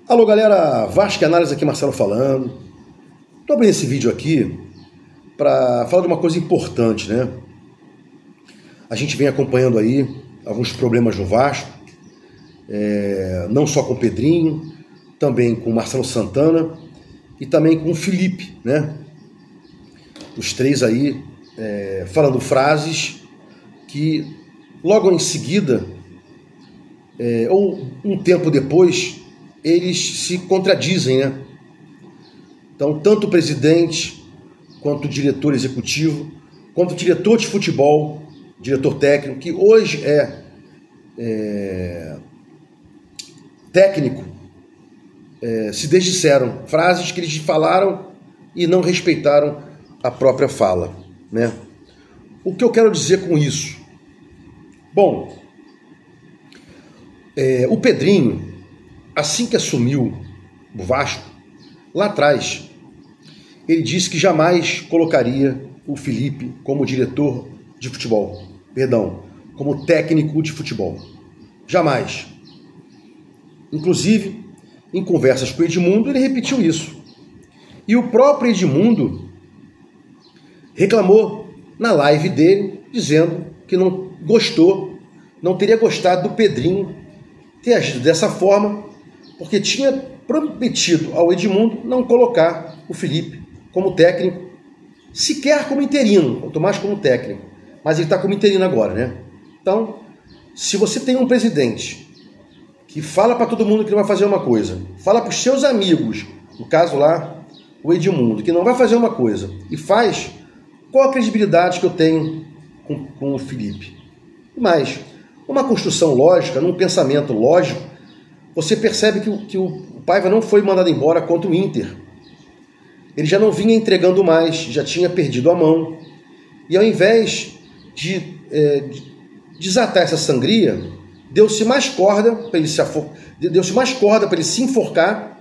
Alô galera, Vasco Análise aqui, Marcelo falando. Estou abrindo esse vídeo aqui para falar de uma coisa importante, né? A gente vem acompanhando aí alguns problemas no Vasco, não só com o Pedrinho, também com o Marcelo Santana e também com o Felipe, né? Os três aí falando frases que logo em seguida, ou um tempo depois, eles se contradizem, né? Então, tanto o presidente, quanto o diretor executivo, quanto o diretor de futebol, diretor técnico, que hoje é técnico, se desdisseram, frases que eles falaram e não respeitaram a própria fala, né? O que eu quero dizer com isso? Bom, o Pedrinho, assim que assumiu o Vasco, lá atrás, ele disse que jamais colocaria o Felipe como diretor de futebol, como técnico de futebol. Jamais. Inclusive, em conversas com o Edmundo, ele repetiu isso. E o próprio Edmundo reclamou na live dele, dizendo que não gostou, não teria gostado do Pedrinho ter agido dessa forma, porque tinha prometido ao Edmundo não colocar o Felipe como técnico, sequer como interino, quanto mais como técnico. Mas ele está como interino agora, né? Então, se você tem um presidente que fala para todo mundo que não vai fazer uma coisa, fala para os seus amigos, no caso lá, o Edmundo, que não vai fazer uma coisa, e faz, qual a credibilidade que eu tenho com o Felipe? E mais, uma construção lógica, num pensamento lógico, você percebe que o Paiva não foi mandado embora contra o Inter. Ele já não vinha entregando mais, já tinha perdido a mão. E ao invés de desatar essa sangria, deu-se mais corda para ele se enforcar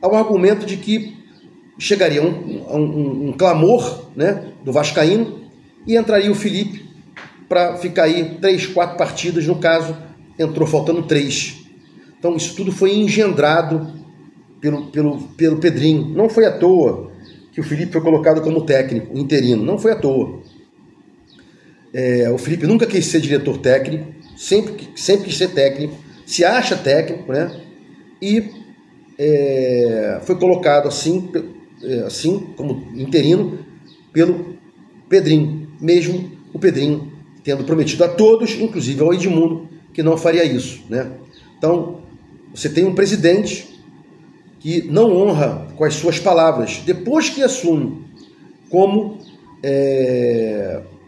ao argumento de que chegaria um clamor, né, do vascaíno e entraria o Felipe para ficar aí 3, 4 partidas, no caso, entrou faltando 3. Então isso tudo foi engendrado pelo Pedrinho. Não foi à toa que o Felipe foi colocado como técnico interino, não foi à toa. O Felipe nunca quis ser diretor técnico, sempre quis ser técnico, se acha técnico, né? E foi colocado assim como interino pelo Pedrinho, mesmo o Pedrinho tendo prometido a todos, inclusive ao Edmundo, que não faria isso, né? Então, você tem um presidente que não honra com as suas palavras, depois que assume como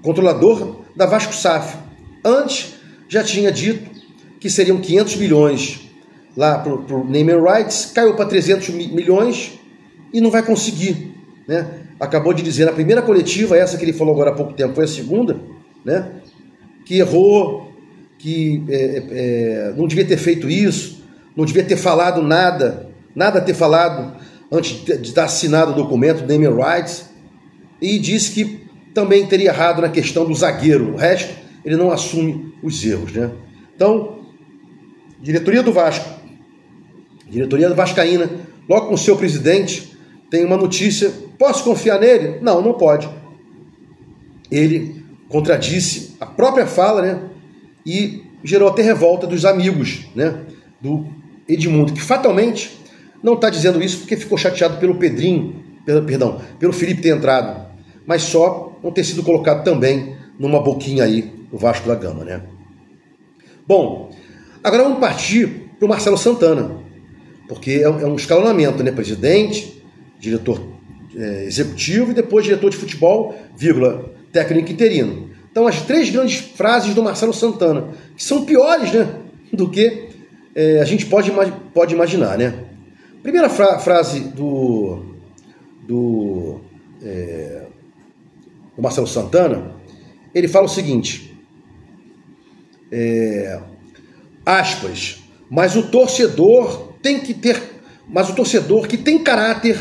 controlador da Vasco SAF. Antes, já tinha dito que seriam 500 milhões lá para o Name and Rights, caiu para 300 milhões e não vai conseguir, né? Acabou de dizer na primeira coletiva, essa que ele falou agora há pouco tempo, foi a segunda, né? Que errou, que não devia ter feito isso, não devia ter falado nada ter falado antes de estar assinado o documento do Name and Rights, e disse que também teria errado na questão do zagueiro. O resto, ele não assume os erros, né? Então, diretoria do Vasco, diretoria do Vascaína, logo com o seu presidente, tem uma notícia. Posso confiar nele? Não, não pode. Ele contradisse a própria fala, né? E gerou até revolta dos amigos, né, do Edmundo, que fatalmente não está dizendo isso porque ficou chateado pelo pelo Felipe ter entrado, mas só não ter sido colocado também numa boquinha aí do Vasco da Gama, né? Bom, agora vamos partir para o Marcelo Santana, porque é um escalonamento, né? Presidente, diretor executivo e depois diretor de futebol, técnico interino. Então, as 3 grandes frases do Marcelo Santana, que são piores, né, do que a gente pode imaginar, né? Primeira frase do Marcelo Santana, ele fala o seguinte, aspas, mas o torcedor que tem caráter,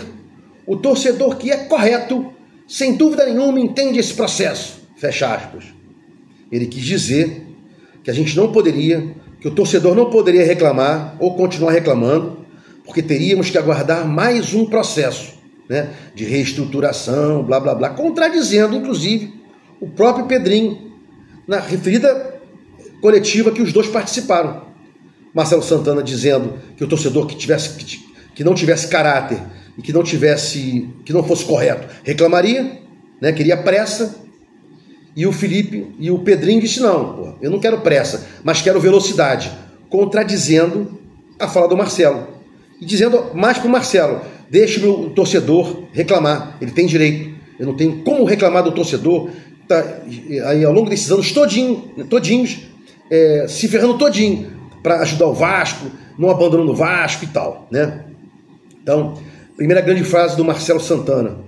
o torcedor que é correto, sem dúvida nenhuma entende esse processo, fecha aspas. Ele quis dizer que a gente não poderia, que o torcedor não poderia reclamar ou continuar reclamando, porque teríamos que aguardar mais um processo, né, de reestruturação, blá blá blá, contradizendo inclusive o próprio Pedrinho na referida coletiva que os dois participaram. Marcelo Santana dizendo que o torcedor que não tivesse caráter e que não fosse correto reclamaria, né, queria pressa. E o Felipe e o Pedrinho disse: não, eu não quero pressa, mas quero velocidade, contradizendo a fala do Marcelo. E dizendo mais para o Marcelo: deixe o meu torcedor reclamar, ele tem direito, eu não tenho como reclamar do torcedor, tá aí ao longo desses anos todinhos, se ferrando todinho para ajudar o Vasco, não abandonando o Vasco e tal, né? Então, primeira grande frase do Marcelo Santana: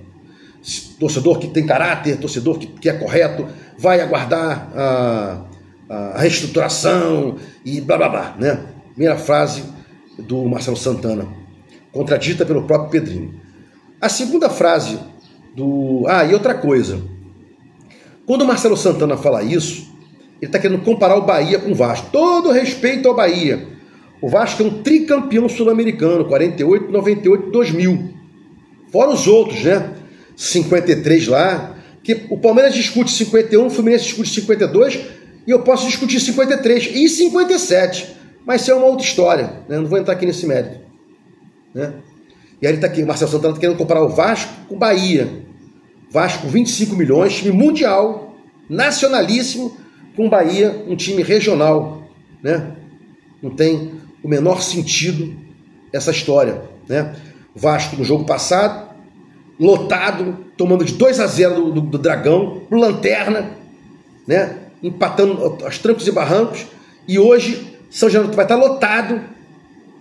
torcedor que tem caráter, torcedor que é correto, vai aguardar a reestruturação e blá blá blá, né? Primeira frase do Marcelo Santana, contradita pelo próprio Pedrinho. A segunda frase do... e outra coisa. Quando o Marcelo Santana fala isso, ele está querendo comparar o Bahia com o Vasco. Todo respeito ao Bahia. O Vasco é um tricampeão sul-americano, 48, 98, 2000. Fora os outros, né? 53 lá, que o Palmeiras discute 51, o Fluminense discute 52, e eu posso discutir 53 e 57. Mas isso é uma outra história, né? Não vou entrar aqui nesse mérito, né? E aí ele está aqui, o Marcelo Santana está querendo comparar o Vasco com o Bahia. Vasco com 25 milhões, time mundial, nacionalíssimo, com o Bahia, um time regional, né? Não tem o menor sentido essa história, né? Vasco no jogo passado, lotado, tomando de 2-0 do Dragão, pro Lanterna, né? Empatando aos trancos e barrancos, e hoje São Januário vai estar lotado,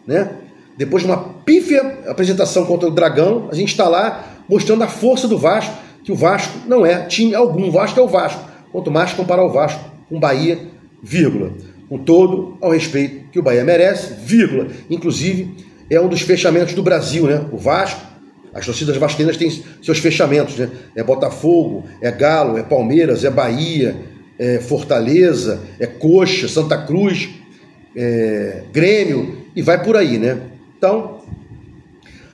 né? Depois de uma pífia apresentação contra o Dragão, a gente está lá mostrando a força do Vasco, que o Vasco não é time algum, o Vasco é o Vasco. Quanto mais comparar o Vasco com o Bahia, vírgula. Com todo ao respeito que o Bahia merece, vírgula. Inclusive, é um dos fechamentos do Brasil, né? O Vasco, as torcidas vascaínas têm seus fechamentos, né? É Botafogo, é Galo, é Palmeiras, é Bahia, é Fortaleza, é Coxa, Santa Cruz, Grêmio, e vai por aí, né? Então,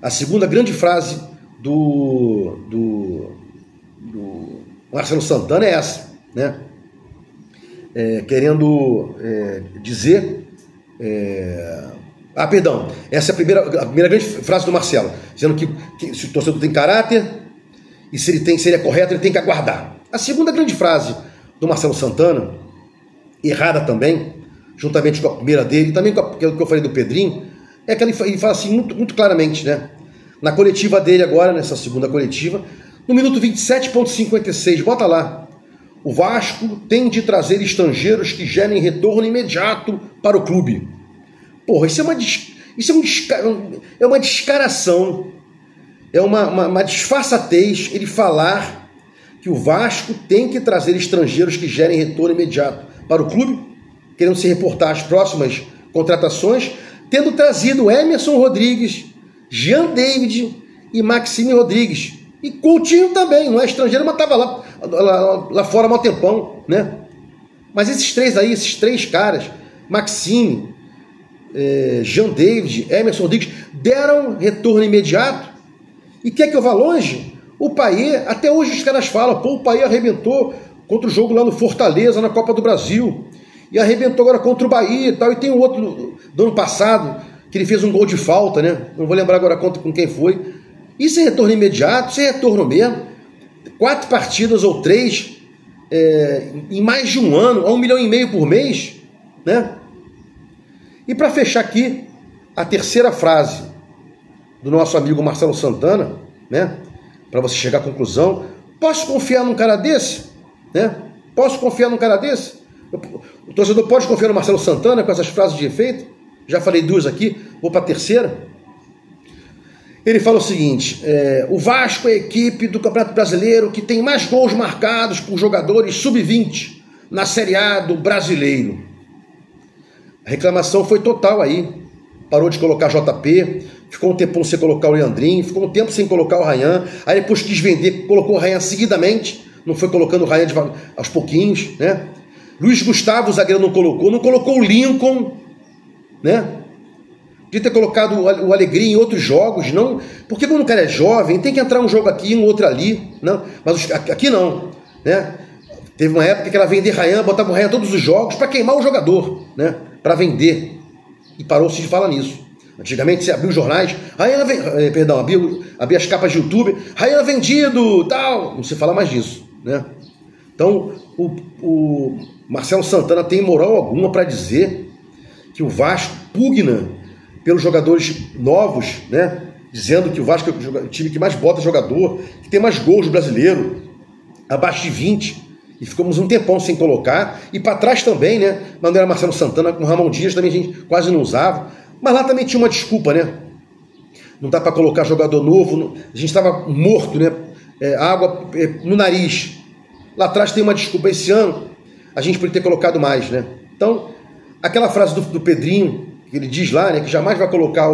a segunda grande frase do Marcelo Santana é essa, né? Querendo dizer... perdão, essa é a primeira grande frase do Marcelo, dizendo que se o torcedor tem caráter e se ele é correto, ele tem que aguardar. A segunda grande frase do Marcelo Santana, errada também, juntamente com a primeira dele, também com aquilo que eu falei do Pedrinho, é que ele fala assim muito, muito claramente, né? Na coletiva dele agora, nessa segunda coletiva, no minuto 27,56, bota lá: o Vasco tem de trazer estrangeiros que gerem retorno imediato para o clube. Porra, isso é uma descaração, é uma disfarçatez ele falar que o Vasco tem que trazer estrangeiros que gerem retorno imediato para o clube, querendo se reportar às próximas contratações, tendo trazido Emerson Rodrigues, Jean David e Maxime Rodrigues. E Coutinho também, não é estrangeiro, mas estava lá fora há um tempão, né? Mas esses três caras, Maxime, Jean David, Emerson Rodrigues, deram retorno imediato. E quer que eu vá longe? O Payet, até hoje os caras falam, o Payet arrebentou contra o jogo lá no Fortaleza, na Copa do Brasil, e arrebentou agora contra o Bahia e tal, e tem um outro do ano passado, que ele fez um gol de falta, né? Não vou lembrar agora com quem foi. Isso é retorno imediato, isso é retorno mesmo. 4 partidas ou 3 em mais de um ano, a 1,5 milhão por mês, né? E para fechar aqui, a terceira frase do nosso amigo Marcelo Santana, né? Para você chegar à conclusão: posso confiar num cara desse? Né? Posso confiar num cara desse? O torcedor pode confiar no Marcelo Santana com essas frases de efeito? Já falei 2 aqui, vou para a terceira. Ele fala o seguinte: o Vasco é a equipe do Campeonato Brasileiro que tem mais gols marcados por jogadores sub-20 na Série A do Brasileiro. A reclamação foi total aí. Parou de colocar JP, ficou um tempão sem colocar o Leandrinho, ficou um tempo sem colocar o Ryan, aí depois quis vender, colocou o Ryan seguidamente, não foi colocando o Ryan aos pouquinhos, né? Luiz Gustavo, o zagueiro, não colocou o Lincoln, né? de ter colocado o Alegria em outros jogos, não, porque quando o cara é jovem, tem que entrar um jogo aqui, um outro ali, não, mas aqui não, né? Teve uma época que ela vendia Ryan, botava o Ryan em todos os jogos para queimar o jogador, né? Para vender, e parou-se de falar nisso. Antigamente você abria os jornais, abria as capas de YouTube, Ryan vendido, tal, não se fala mais disso, né? Então o Marcelo Santana tem moral alguma para dizer que o Vasco pugna pelos jogadores novos, né? Dizendo que o Vasco é o time que mais bota jogador, que tem mais gols brasileiro, abaixo de 20, e ficamos um tempão sem colocar, e para trás também, né? Quando era Marcelo Santana, com Ramon Dias também a gente quase não usava, mas lá também tinha uma desculpa, né? Não dá para colocar jogador novo, a gente estava morto, né? Água no nariz. Lá atrás tem uma desculpa, esse ano a gente poderia ter colocado mais, né? Então, aquela frase do Pedrinho, que ele diz lá, né, que jamais vai colocar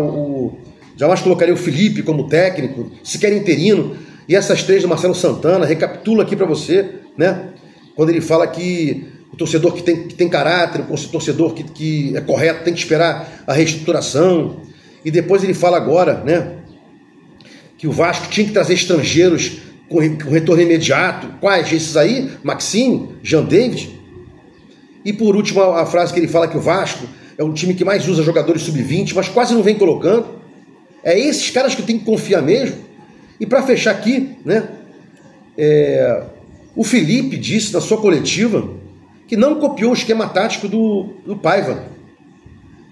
jamais colocaria o Felipe como técnico, sequer interino, e essas três do Marcelo Santana, recapitulo aqui para você, né? Quando ele fala que o torcedor que tem caráter, o torcedor que é correto, tem que esperar a reestruturação, e depois ele fala agora, né, que o Vasco tinha que trazer estrangeiros com retorno imediato. Quais? Esses aí? Maxime, Jean David. E por último, a frase que ele fala que o Vasco é um time que mais usa jogadores sub-20, mas quase não vem colocando. É esses caras que tem que confiar mesmo. E para fechar aqui, né, o Felipe disse na sua coletiva que não copiou o esquema tático do Paiva.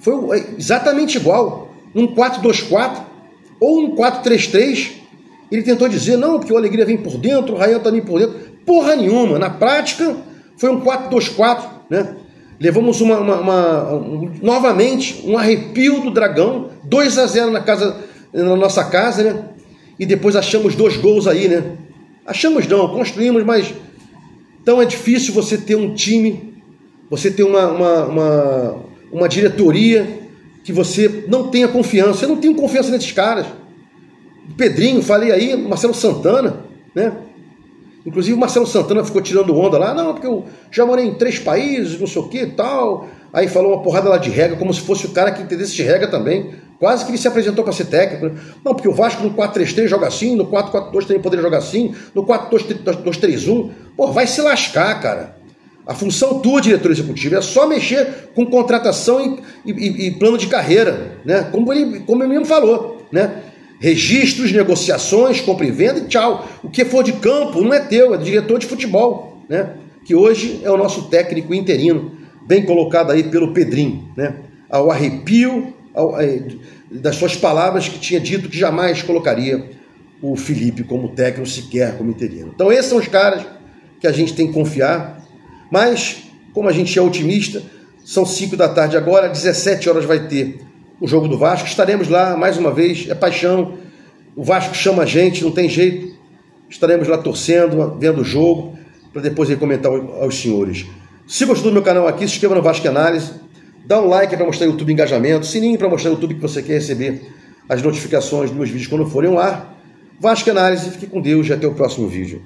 Foi exatamente igual. Num 4-2-4 ou um 4-3-3, ele tentou dizer, não, porque o Alegria vem por dentro, o Ryan também por dentro. Porra nenhuma. Na prática, foi um 4-2-4, né? Levamos novamente um arrepio do Dragão, 2-0 na nossa casa, né? E depois achamos 2 gols aí, né? Achamos não, construímos, mas... Então é difícil você ter um time, você ter uma diretoria que você não tenha confiança. Eu não tenho confiança nesses caras. Pedrinho, falei aí, Marcelo Santana, né? Inclusive o Marcelo Santana ficou tirando onda lá, não, porque eu já morei em 3 países, não sei o que e tal. Aí falou uma porrada lá de regra, como se fosse o cara que entendesse de regra também. Quase que ele se apresentou para ser técnico. Não, porque o Vasco no 4-3-3 joga assim, no 4-4-2 também poderia jogar assim, no 4-2-3-1. Pô, vai se lascar, cara. A função tua, diretor executivo, é só mexer com contratação e plano de carreira, né? Como ele mesmo falou, né? Registros, negociações, compra e venda e tchau. O que for de campo não é teu, é do diretor de futebol, né? Que hoje é o nosso técnico interino, bem colocado aí pelo Pedrinho, né? Ao arrepio das suas palavras, que tinha dito que jamais colocaria o Felipe como técnico, sequer como interino. Então esses são os caras que a gente tem que confiar, mas como a gente é otimista, são 5 da tarde agora, 17 horas vai ter o jogo do Vasco, estaremos lá mais uma vez, é paixão, o Vasco chama a gente, não tem jeito, estaremos lá torcendo, vendo o jogo, para depois comentar aos senhores. Se gostou do meu canal aqui, se inscreva no Vasco Análise, dá um like para mostrar o YouTube engajamento, sininho para mostrar o YouTube que você quer receber as notificações dos meus vídeos quando forem ao ar. Vasco Análise, fique com Deus e até o próximo vídeo.